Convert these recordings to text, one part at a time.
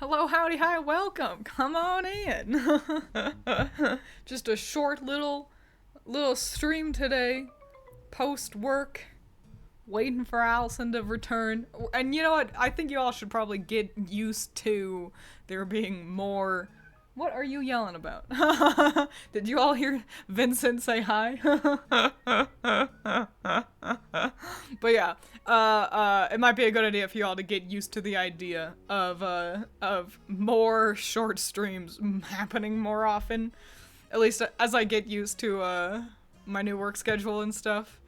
Hello, howdy, hi, welcome. Come on in. Just a short little stream today. Post work, waiting for Allison to return. And you know what? I think you all should probably get used to there being more. What are you yelling about? Did you all hear Vincent say hi? But yeah, it might be a good idea for you all to get used to the idea of more short streams happening more often. At least as I get used to my new work schedule and stuff.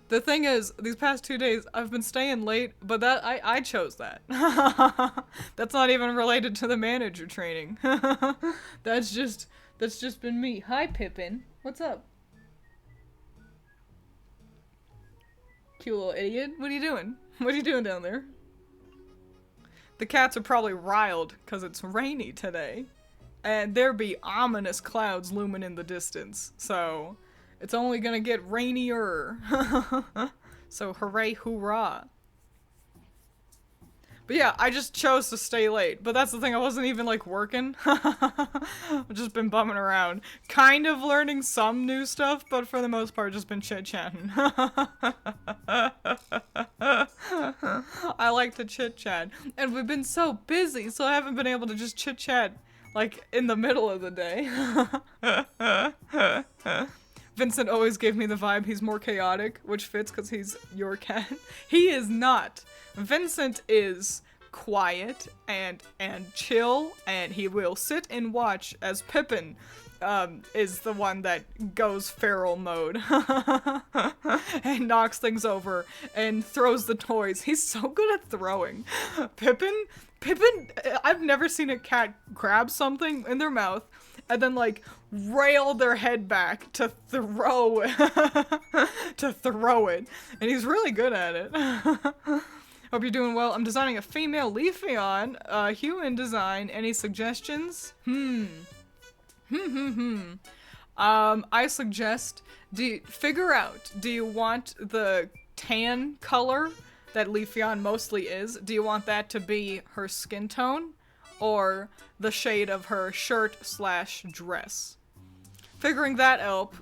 The thing is, these past 2 days I've been staying late, but that I chose that. That's not even related to the manager training. That's just been me. Hi Pippin, what's up? Cute little idiot. What are you doing? What are you doing down there? The cats are probably riled because it's rainy today, and there be ominous clouds looming in the distance. So it's only gonna get rainier. So hooray, hoorah. But yeah, I just chose to stay late. But that's the thing, I wasn't even like working. I've just been bumming around. Kind of learning some new stuff, but for the most part just been chit-chatting. I like to chit-chat. And we've been so busy, so I haven't been able to just chit-chat like in the middle of the day. Vincent always gave me the vibe he's more chaotic, which fits because he's your cat. He is not. Vincent is quiet and chill, and he will sit and watch as Pippin is the one that goes feral mode and knocks things over and throws the toys. He's so good at throwing. Pippin, I've never seen a cat grab something in their mouth and then like rail their head back to throw to throw it, and he's really good at it. Hope you're doing well. I'm designing a female Leafeon, human design. Any suggestions? I suggest, figure out, do you want the tan color that Leafeon mostly is? Do you want that to be her skin tone? Or the shade of her shirt/dress? Figuring that out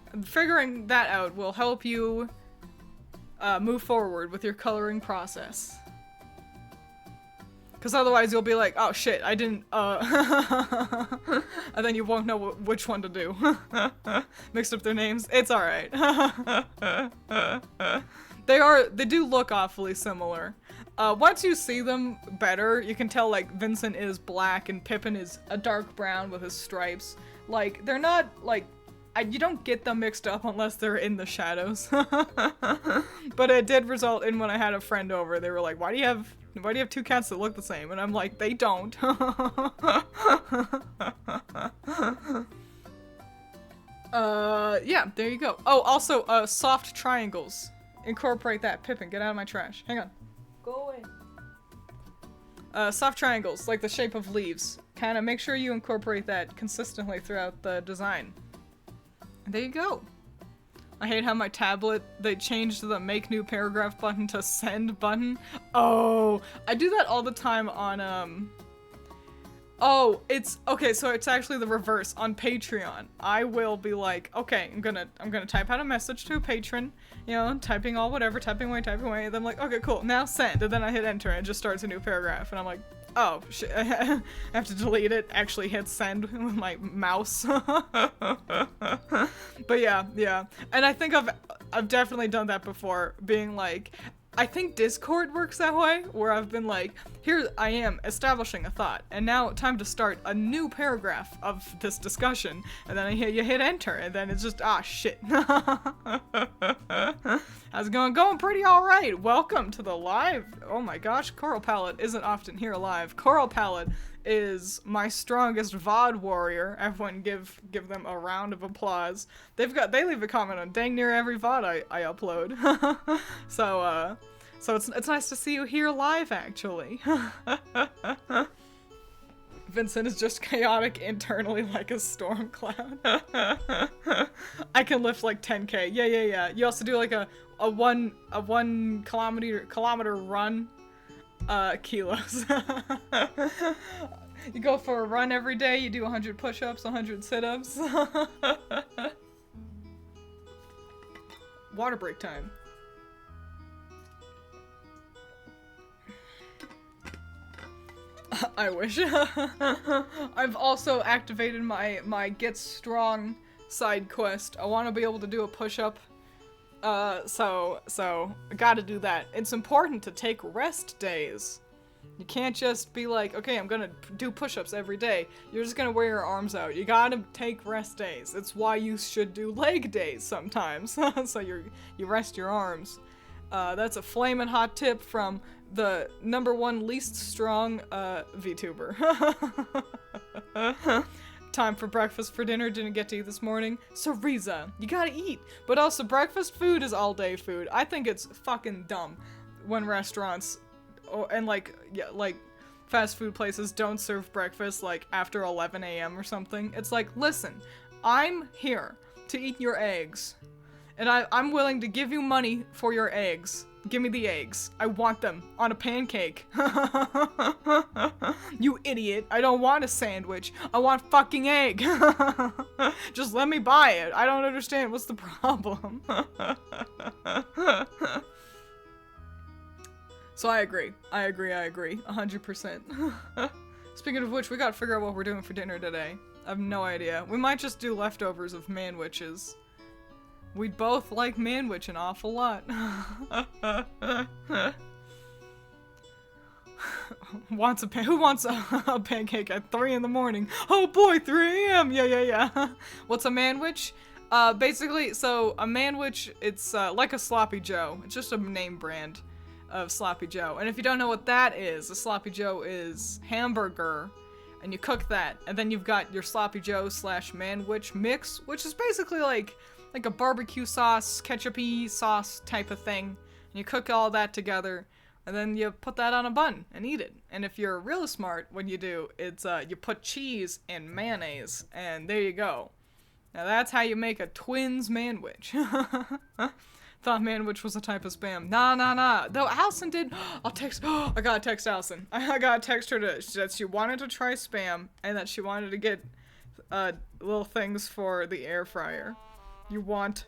will help you move forward with your coloring process. Because otherwise you'll be like, oh shit, I didn't, and then you won't know which one to do. Mixed up their names. It's alright. They do look awfully similar. Once you see them better, you can tell, like, Vincent is black and Pippin is a dark brown with his stripes. Like, they're not, like, you don't get them mixed up unless they're in the shadows. But it did result in when I had a friend over, they were like, why do you have two cats that look the same? And I'm like, they don't. Yeah, there you go. Oh, also, soft triangles. Incorporate that. Pippin, get out of my trash. Hang on. Go away. Soft triangles, like the shape of leaves. Kind of make sure you incorporate that consistently throughout the design. And there you go. I hate how my tablet, they changed the make new paragraph button to send button. Oh, I do that all the time on, oh, okay, so it's actually the reverse. On Patreon, I will be like, okay, I'm gonna type out a message to a patron, you know, typing away, and then I'm like, okay, cool, now send, and then I hit enter, and it just starts a new paragraph, and I'm like, oh, shit, I have to delete it, actually hit send with my mouse. But yeah, and I think I've definitely done that before, being like, I think Discord works that way, where I've been like, here I am establishing a thought, and now time to start a new paragraph of this discussion, and then you hit enter, and then it's just, ah, shit. How's it going? Going pretty alright. Welcome to the live. Oh my gosh, Coral Palette isn't often here live. Coral Palette is my strongest VOD warrior. Everyone give them a round of applause. They leave a comment on dang near every VOD I upload. So it's nice to see you here live, actually. Vincent is just chaotic internally like a storm cloud. I can lift like 10k. Yeah. You also do like a 1 kilometer run. Kilos. You go for a run every day, you do 100 push-ups, 100 sit-ups. Water break time. I wish. I've also activated my Get Strong side quest. I want to be able to do a push-up. So I gotta do that. It's important to take rest days. You can't just be like, okay, I'm gonna do push-ups every day. You're just gonna wear your arms out. You gotta take rest days. It's why you should do leg days sometimes. So you rest your arms. That's a flamin' hot tip from the #1 least strong VTuber. Time for breakfast for dinner. Didn't get to eat this morning. So Riza, you gotta eat. But also breakfast food is all day food. I think it's fucking dumb when restaurants and like fast food places don't serve breakfast like after 11 a.m. or something. It's like, listen, I'm here to eat your eggs. And I'm willing to give you money for your eggs. Give me the eggs. I want them on a pancake. You idiot. I don't want a sandwich. I want fucking egg. Just let me buy it. I don't understand. What's the problem? So I agree. 100%. Speaking of which, we gotta figure out what we're doing for dinner today. I have no idea. We might just do leftovers of manwiches. We both like manwich an awful lot. Who wants a pancake at 3 in the morning? Oh boy, 3 a.m. Yeah. What's a manwich? Basically, so a manwich, it's like a Sloppy Joe. It's just a name brand of Sloppy Joe. And if you don't know what that is, a Sloppy Joe is hamburger, and you cook that, and then you've got your Sloppy Joe / manwich mix, which is basically like a barbecue sauce, ketchup-y sauce type of thing. And you cook all that together, and then you put that on a bun and eat it. And if you're really smart, what you do, it's you put cheese and mayonnaise, and there you go. Now that's how you make a Twiins manwich. Thought manwich was a type of spam. Nah. Though Allison did. I gotta text Allison. I gotta text her that she wanted to try spam and that she wanted to get little things for the air fryer. You want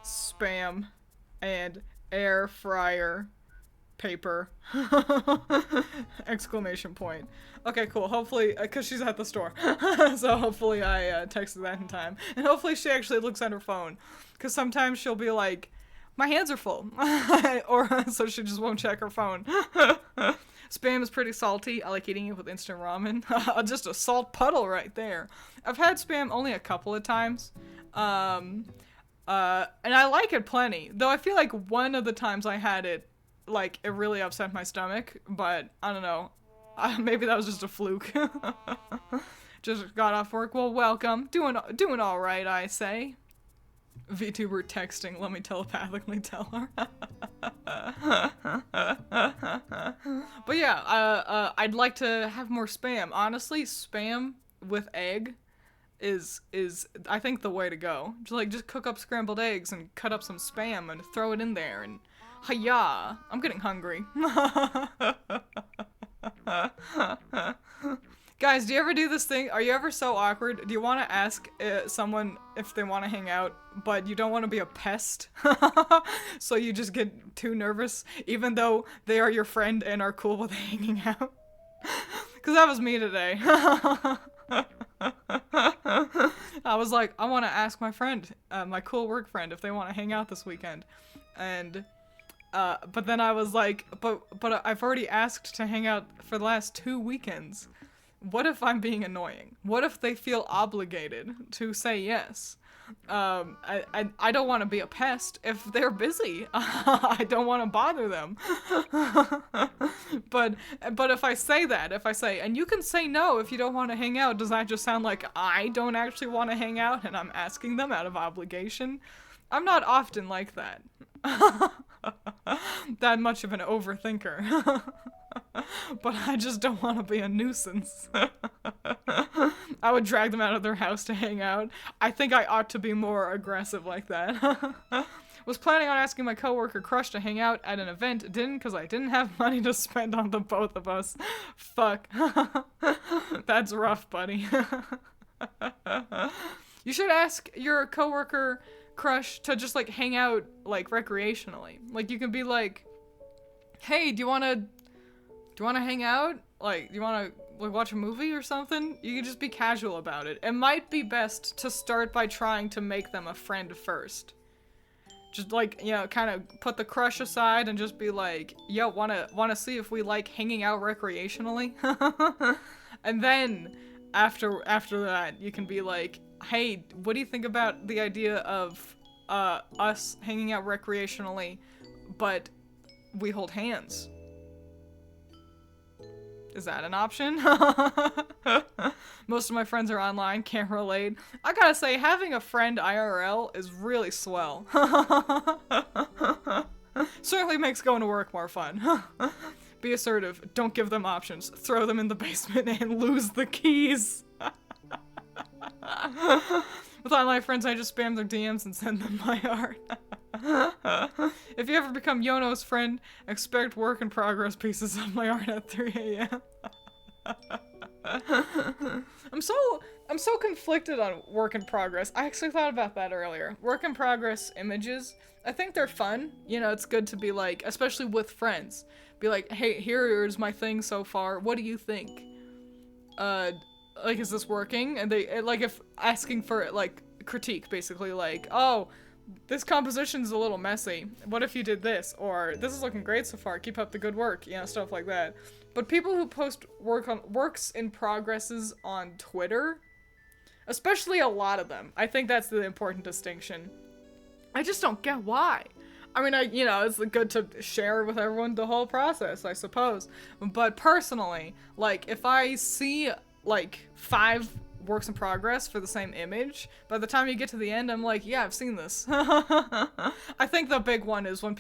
spam and air fryer paper. Exclamation point. Okay, cool. Hopefully, because she's at the store. So hopefully I texted that in time. And hopefully she actually looks at her phone. Because sometimes she'll be like, my hands are full. Or so she just won't check her phone. Spam is pretty salty. I like eating it with instant ramen. Just a salt puddle right there. I've had spam only a couple of times. And I like it plenty. Though I feel like one of the times I had it, like, it really upset my stomach. But, I don't know. Maybe that was just a fluke. Just got off work. Well, welcome. Doing alright, I say. VTuber texting, let me telepathically tell her. But yeah, I'd like to have more spam. Honestly, spam with egg is I think the way to go. Just cook up scrambled eggs and cut up some spam and throw it in there and hiya! I'm getting hungry. Guys, do you ever do this thing? Are you ever so awkward? Do you want to ask someone if they want to hang out, but you don't want to be a pest? So you just get too nervous, even though they are your friend and are cool with hanging out? Because that was me today. I was like, I want to ask my friend, my cool work friend, if they want to hang out this weekend. And, but then I was like, but I've already asked to hang out for the last 2 weekends. What if I'm being annoying? What if they feel obligated to say yes? I don't want to be a pest. If they're busy, I don't want to bother them. But if I say that, and you can say no if you don't want to hang out, does that just sound like I don't actually want to hang out and I'm asking them out of obligation? I'm not often like that. That much of an overthinker. But I just don't want to be a nuisance. I would drag them out of their house to hang out. I think I ought to be more aggressive like that. Was planning on asking my coworker crush to hang out at an event. Didn't because I didn't have money to spend on the both of us. Fuck. That's rough, buddy. You should ask your coworker crush to just like hang out like recreationally. Like you can be like, hey, do you wanna hang out? Like, do you wanna like watch a movie or something? You can just be casual about it. It might be best to start by trying to make them a friend first. Just like, you know, kind of put the crush aside and just be like, yo, wanna see if we like hanging out recreationally? And then after that, you can be like, hey, what do you think about the idea of us hanging out recreationally, but we hold hands? Is that an option? Most of my friends are online, can't relate. I gotta say, having a friend IRL is really swell. Certainly makes going to work more fun. Be assertive, don't give them options, throw them in the basement and lose the keys. With online friends, I just spam their DMs and send them my art. If you ever become Yono's friend, expect work in progress pieces of my art at 3 a.m. I'm so conflicted on work in progress. I actually thought about that earlier. Work in progress images, I think they're fun. You know, it's good to be like, especially with friends, be like, hey, here's my thing so far. What do you think? Like, is this working? And they, like, if asking for, like, critique, basically, like, oh, this composition's a little messy. What if you did this? Or, this is looking great so far. Keep up the good work. You know, stuff like that. But people who post works in progresses on Twitter, especially a lot of them, I think that's the important distinction. I just don't get why. I mean, you know, it's good to share with everyone the whole process, I suppose. But personally, like, if I see like 5 works in progress for the same image, by the time you get to the end, I'm like, yeah, I've seen this. I think the big one is when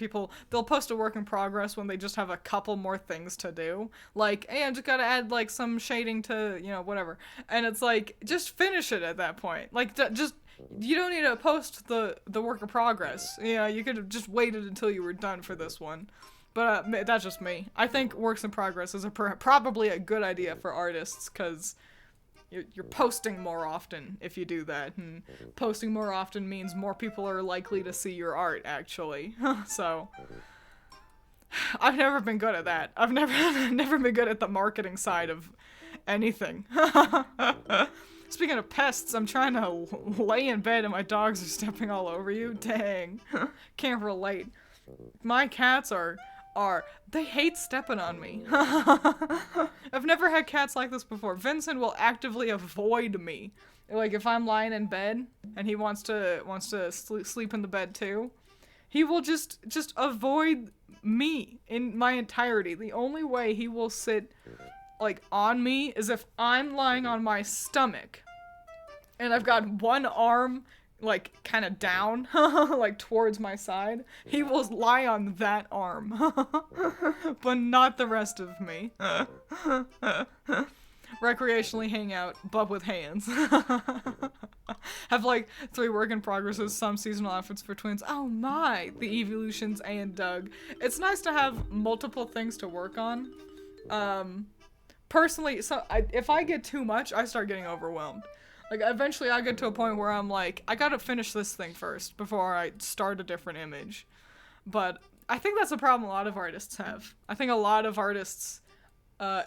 they'll post a work in progress when they just have a couple more things to do. Like, hey, I just gotta add, like, some shading to, you know, whatever. And it's like, just finish it at that point. Like, just, you don't need to post the work in progress. You know, you could have just waited until you were done for this one. But that's just me. I think works in progress is probably a good idea for artists, because you're posting more often if you do that. And posting more often means more people are likely to see your art, actually. So, I've never been good at that. I've never been good at the marketing side of anything. Speaking of pests, I'm trying to lay in bed and my dogs are stepping all over you. Dang. Can't relate. My cats they hate stepping on me. I've never had cats like this before. Vincent will actively avoid me. Like, if I'm lying in bed and he wants to sleep in the bed too, he will just avoid me in my entirety. The only way he will sit, like, on me is if I'm lying on my stomach and I've got one arm, like, kind of down, like, towards my side. He will lie on that arm, but not the rest of me. Recreationally hang out, but with hands. Have, like, 3 work in progresses, some seasonal outfits for Twiins. Oh my! The Evolutions and Doug. It's nice to have multiple things to work on. Personally, if I get too much, I start getting overwhelmed. Like, eventually I get to a point where I'm like, I gotta finish this thing first before I start a different image. But I think that's a problem a lot of artists have. I think a lot of artists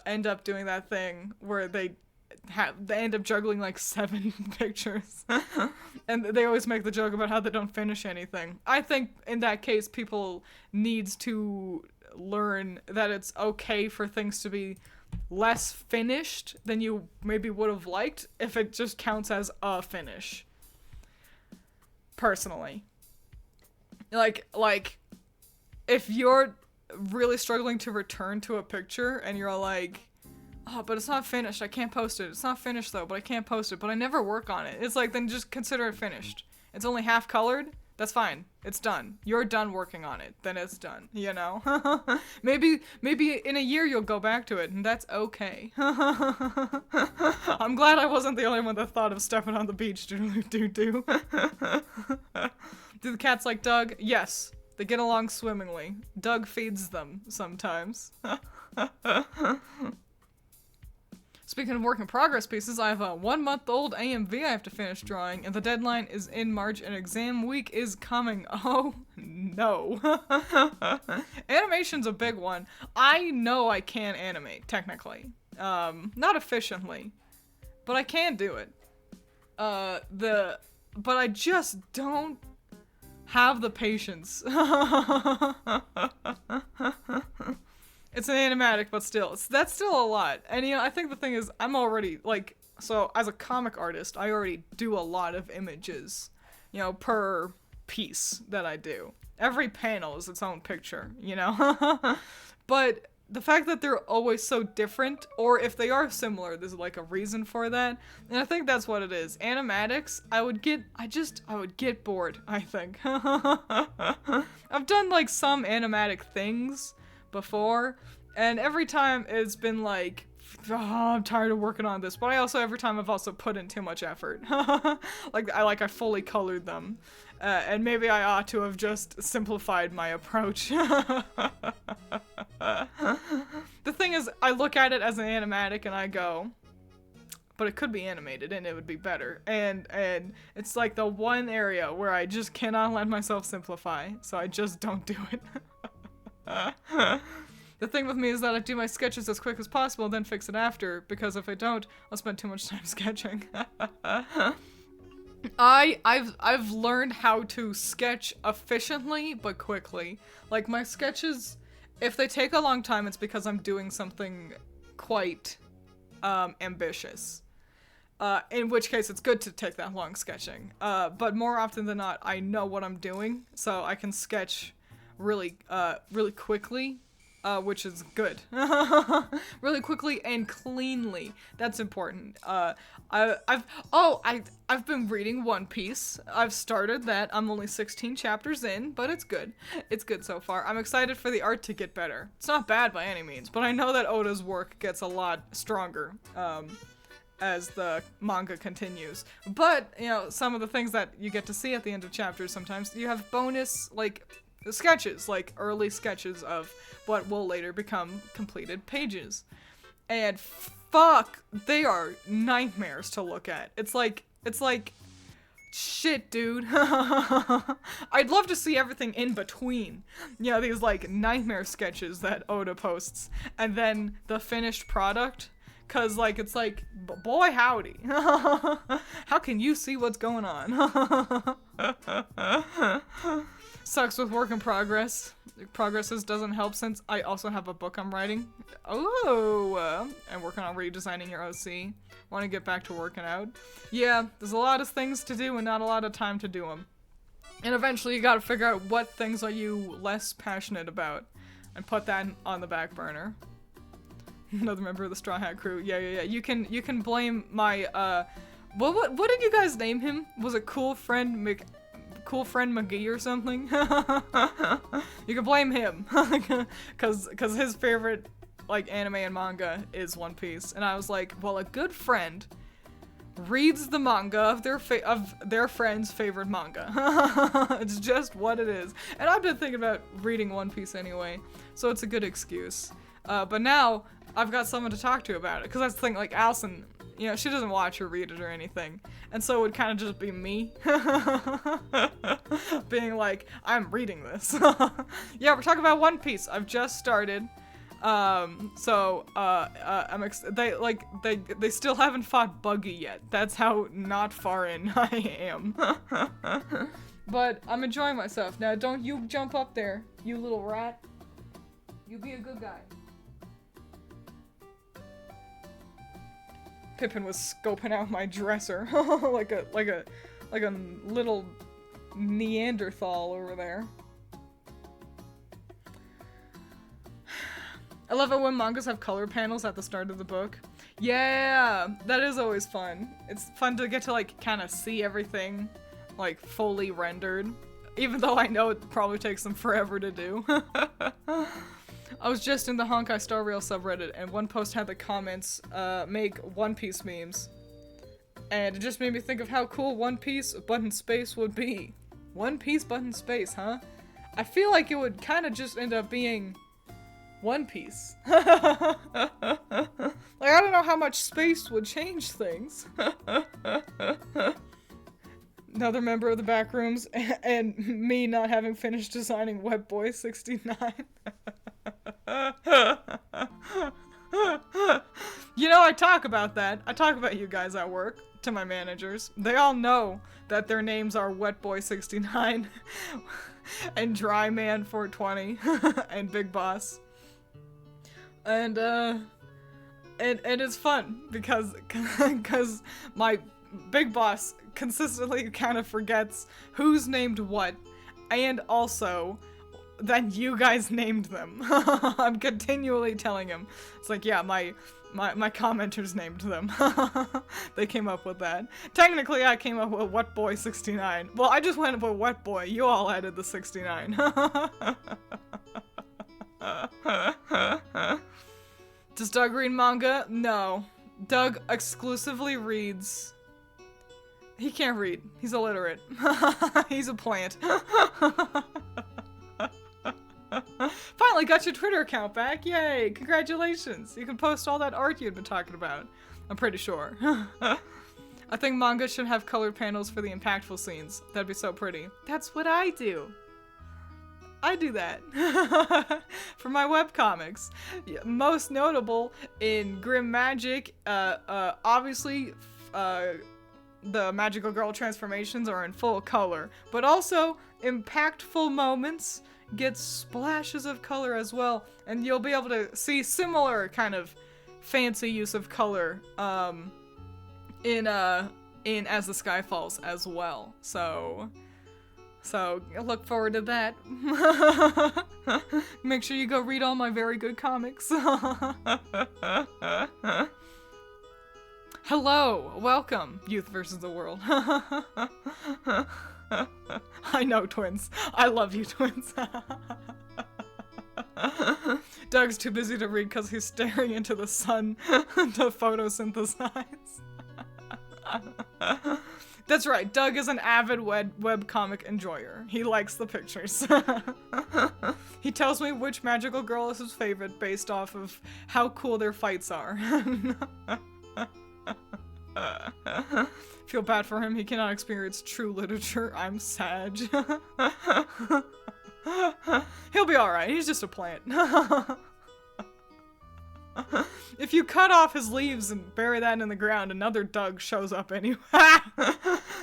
end up doing that thing where they end up juggling like 7 pictures. And they always make the joke about how they don't finish anything. I think in that case, people needs to learn that it's okay for things to be less finished than you maybe would have liked if it just counts as a finish. Personally. Like, if you're really struggling to return to a picture and you're like, oh, but it's not finished, I can't post it. It's not finished though, but I can't post it, but I never work on it. It's like, then just consider it finished. It's only half colored. That's fine. It's done. You're done working on it. Then it's done, you know? Maybe in a year you'll go back to it, and that's okay. I'm glad I wasn't the only one that thought of stepping on the beach. Do the cats like Doug? Yes. They get along swimmingly. Doug feeds them sometimes. Speaking of work in progress pieces, I have a 1-month-old AMV I have to finish drawing, and the deadline is in March and exam week is coming. Oh, no. Animation's a big one. I know I can animate, technically. Not efficiently, but I can do it. But I just don't have the patience. It's an animatic, but still, that's still a lot. And you know, I think the thing is, I'm already, like, so as a comic artist, I already do a lot of images, you know, per piece that I do. Every panel is its own picture, you know? But the fact that they're always so different, or if they are similar, there's like a reason for that. And I think that's what it is. Animatics, I would get bored, I think. I've done like some animatic things before, and every time it's been like, oh, I'm tired of working on this, but every time I've also put in too much effort. I fully colored them. And maybe I ought to have just simplified my approach. The thing is, I look at it as an animatic and I go, but it could be animated and it would be better. And it's like the one area where I just cannot let myself simplify, so I just don't do it. The thing with me is that I do my sketches as quick as possible, then fix it after, because if I don't, I'll spend too much time sketching. I've learned how to sketch efficiently but quickly. Like my sketches, if they take a long time, it's because I'm doing something quite ambitious. In which case it's good to take that long sketching. But more often than not, I know what I'm doing, so I can sketch really quickly. Which is good. Really quickly and cleanly. That's important. I've been reading One Piece. I've started that. I'm only 16 chapters in, but it's good. It's good so far. I'm excited for the art to get better. It's not bad by any means, but I know that Oda's work gets a lot stronger, as the manga continues. But, you know, some of the things that you get to see at the end of chapters sometimes, you have bonus, like, sketches, like early sketches of what will later become completed pages. And fuck, they are nightmares to look at. It's like, shit, dude. I'd love to see everything in between. You know, these like nightmare sketches that Oda posts, and then the finished product. Cause like, it's like, boy howdy. How can you see what's going on? Sucks with work in progress. Progresses doesn't help since I also have a book I'm writing. Oh, I'm working on redesigning your OC. Want to get back to working out. Yeah, there's a lot of things to do and not a lot of time to do them. And eventually you gotta figure out what things are you less passionate about and put that on the back burner. Another member of the Straw Hat Crew. Yeah. You can blame my, what did you guys name him? Was it Cool Friend McGee or something? You can blame him. cause his favorite, like, anime and manga is One Piece. And I was like, well, a good friend reads the manga of their friend's favorite manga. It's just what it is. And I've been thinking about reading One Piece anyway, so it's a good excuse. But now, I've got someone to talk to about it, because that's the thing, like, Allison, you know, she doesn't watch or read it or anything, and so it would kind of just be me, being like, I'm reading this. Yeah, we're talking about One Piece. I've just started, they still haven't fought Buggy yet. That's how not far in I am. But I'm enjoying myself. Now, don't you jump up there, you little rat. You be a good guy. Pippin was scoping out my dresser like a little Neanderthal over there. I love it when mangas have color panels at the start of the book. Yeah, that is always fun. It's fun to get to like kind of see everything like fully rendered, even though I know it probably takes them forever to do. I was just in the Honkai Star Rail subreddit, and one post had the comments, make One Piece memes. And it just made me think of how cool One Piece, but in space, would be. One Piece but in space, huh? I feel like it would kind of just end up being One Piece. Like, I don't know how much space would change things. Another member of the Backrooms, and me not having finished designing Webboy 69. You know, I talk about that. I talk about you guys at work to my managers. They all know that their names are Wetboy 69 and Dryman 420 and Big Boss. And it's fun because my Big Boss consistently kind of forgets who's named what, and also that you guys named them. I'm continually telling him. It's like, yeah, my commenters named them. They came up with that. Technically, I came up with Wetboy 69. Well, I just went with Wetboy. You all added the 69. Does Doug read manga? No. Doug exclusively reads... He can't read. He's illiterate. He's a plant. Finally got your Twitter account back. Yay! Congratulations. You can post all that art you'd been talking about. I'm pretty sure. I think manga should have colored panels for the impactful scenes. That'd be so pretty. That's what I do. I do that. For my webcomics. Most notable in Grim Magic, obviously, the magical girl transformations are in full color, but also impactful moments get splashes of color as well, and you'll be able to see similar kind of fancy use of color in As the Sky Falls as well. So look forward to that. Make sure you go read all my very good comics. Hello, welcome, Youth versus the World. I know, Twins. I love you, Twins. Doug's too busy to read because he's staring into the sun to photosynthesize. That's right, Doug is an avid webcomic enjoyer. He likes the pictures. He tells me which magical girl is his favorite based off of how cool their fights are. Feel bad for him, he cannot experience true literature. I'm sad. He'll be alright, he's just a plant. If you cut off his leaves and bury that in the ground, another Doug shows up anyway.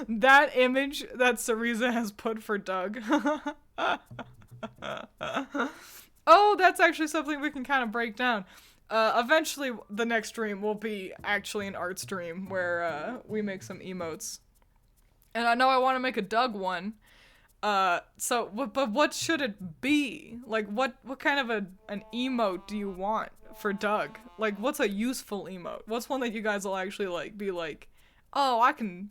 That image that Cereza has put for Doug. Oh, that's actually something we can kind of break down. Eventually, the next stream will be actually an art stream where we make some emotes. And I know I want to make a Doug one. But what should it be? Like, what kind of an emote do you want for Doug? Like, what's a useful emote? What's one that you guys will actually, like, be like, oh, I can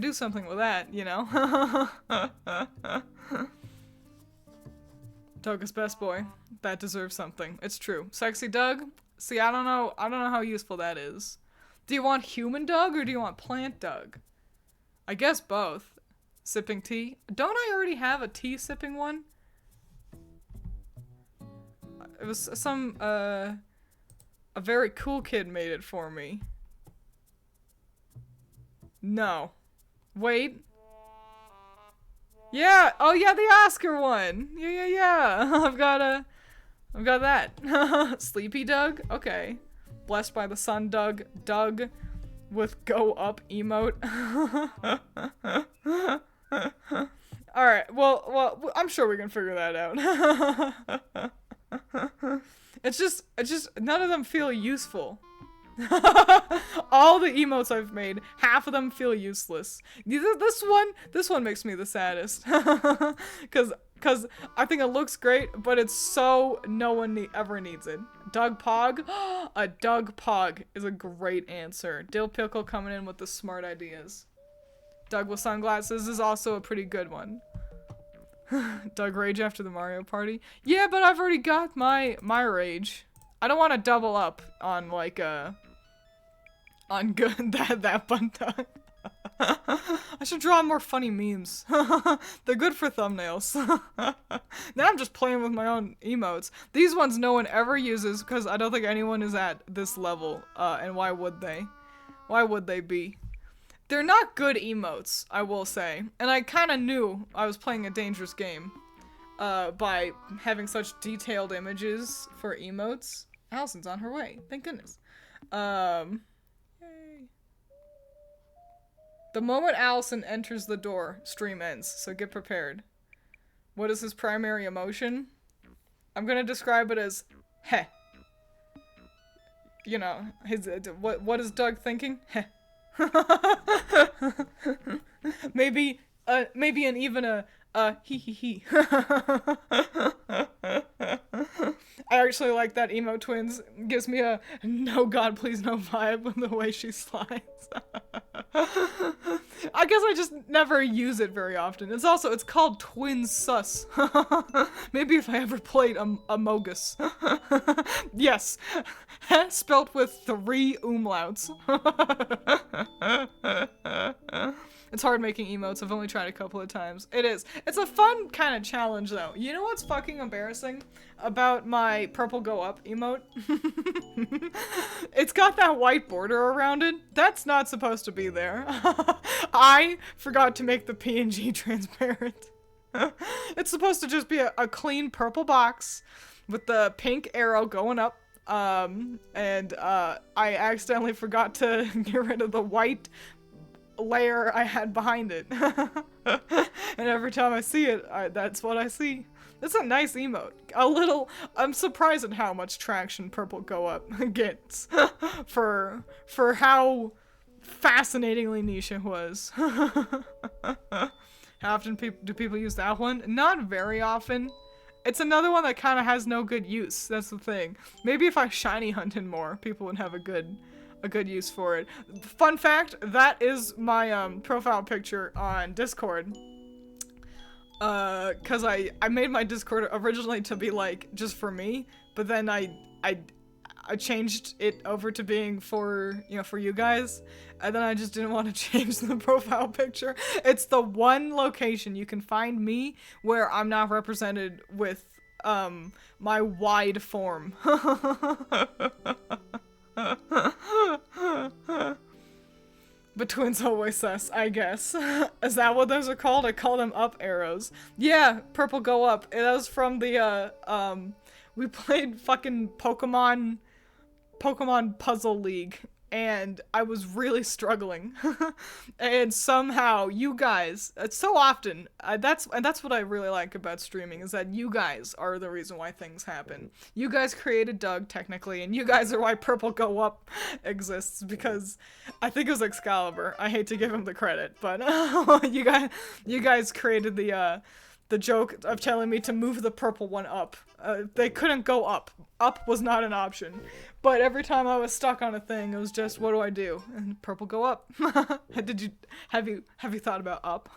do something with that, you know? Doug is best boy. That deserves something. It's true. Sexy Doug? See, I don't know how useful that is. Do you want human Doug or do you want plant Doug? I guess both. Sipping tea? Don't I already have a tea sipping one? It was some, a very cool kid made it for me. No. Wait. Yeah! Oh yeah, the Oscar one! Yeah. I've got that. Sleepy Doug? Okay. Blessed by the sun Doug. Doug with go up emote. Alright, well, I'm sure we can figure that out. It's just, none of them feel useful. All the emotes I've made, half of them feel useless. This one makes me the saddest. Cause I think it looks great, but it's so no one ever needs it. Doug Pog? A Doug Pog is a great answer. Dill Pickle coming in with the smart ideas. Doug with sunglasses is also a pretty good one. Doug Rage after the Mario Party? Yeah, but I've already got my rage. I don't want to double up on like on good that fun Doug. I should draw more funny memes. They're good for thumbnails. Now I'm just playing with my own emotes. These ones no one ever uses because I don't think anyone is at this level. And why would they? Why would they be? They're not good emotes, I will say. And I kind of knew I was playing a dangerous game by having such detailed images for emotes. Allison's on her way. Thank goodness. Yay. The moment Allison enters the door, stream ends, so get prepared. What is his primary emotion? I'm gonna describe it as heh. You know, what is Doug thinking? Heh. maybe an even a hee hee hee. I actually like that emo Twiins. Gives me a no god please no vibe with the way she slides. I guess I just never use it very often. It's called Twiins sus. Maybe if I ever played Amogus. Yes. Spelt with 3 umlauts. It's hard making emotes. I've only tried a couple of times. It is. It's a fun kind of challenge, though. You know what's fucking embarrassing about my purple go up emote? It's got that white border around it. That's not supposed to be there. I forgot to make the PNG transparent. It's supposed to just be a clean purple box with the pink arrow going up. I accidentally forgot to get rid of the white layer I had behind it. And every time I see it, that's what I see. It's a nice emote. I'm surprised at how much traction purple go up gets for how fascinatingly niche it was. How often do people use that one? Not very often. It's another one that kind of has no good use. That's the thing. Maybe if I shiny hunted more, people would have a good use for it. Fun fact, that is my profile picture on Discord. Cause I made my Discord originally to be like just for me, but then I changed it over to being for you guys, and then I just didn't want to change the profile picture. It's the one location you can find me where I'm not represented with my wide form. But Twiins always sus, I guess. Is that what those are called? I call them up arrows. Yeah, purple go up. It was from the, we played fucking Pokemon Puzzle League, and I was really struggling. And somehow, you guys, so often, that's what I really like about streaming, is that you guys are the reason why things happen. You guys created Doug, technically, and you guys are why Purple Go Up exists, because I think it was Excalibur. I hate to give him the credit, but you guys created the joke of telling me to move the purple one up. They couldn't go up. Up was not an option. But every time I was stuck on a thing, it was just, what do I do? And purple go up. Have you thought about up?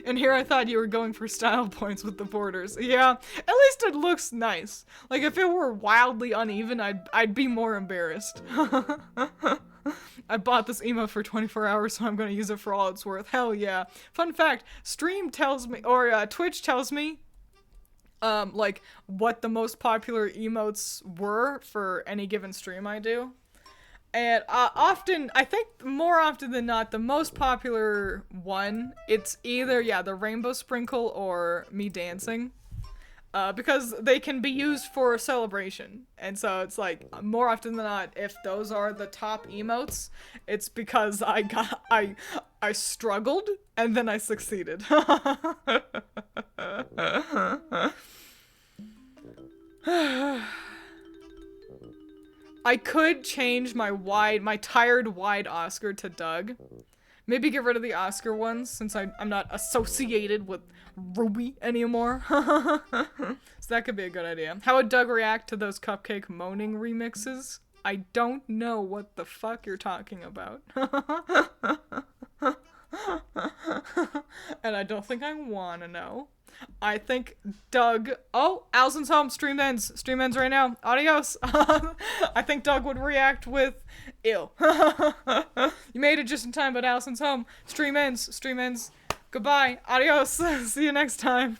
And here I thought you were going for style points with the borders. Yeah, at least it looks nice. Like if it were wildly uneven, I'd be more embarrassed. I bought this emote for 24 hours, so I'm gonna use it for all it's worth. Hell yeah. Fun fact, Stream tells me, or Twitch tells me, like, what the most popular emotes were for any given stream I do. And, often, I think more often than not, the most popular one, it's either, yeah, the rainbow sprinkle or me dancing. Because they can be used for a celebration. And so it's like, more often than not, if those are the top emotes, it's because I struggled, and then I succeeded. I could change my tired wide Oscar to Doug. Maybe get rid of the Oscar ones, since I'm not associated with Ruby anymore. So that could be a good idea. How would Doug react to those Cupcake Moaning remixes? I don't know what the fuck you're talking about. And I don't think I wanna know. I think Doug... Oh, Allison's home. Stream ends. Stream ends right now. Adios. I think Doug would react with... Ew. You made it just in time, but Allison's home. Stream ends. Stream ends. Goodbye. Adios. See you next time.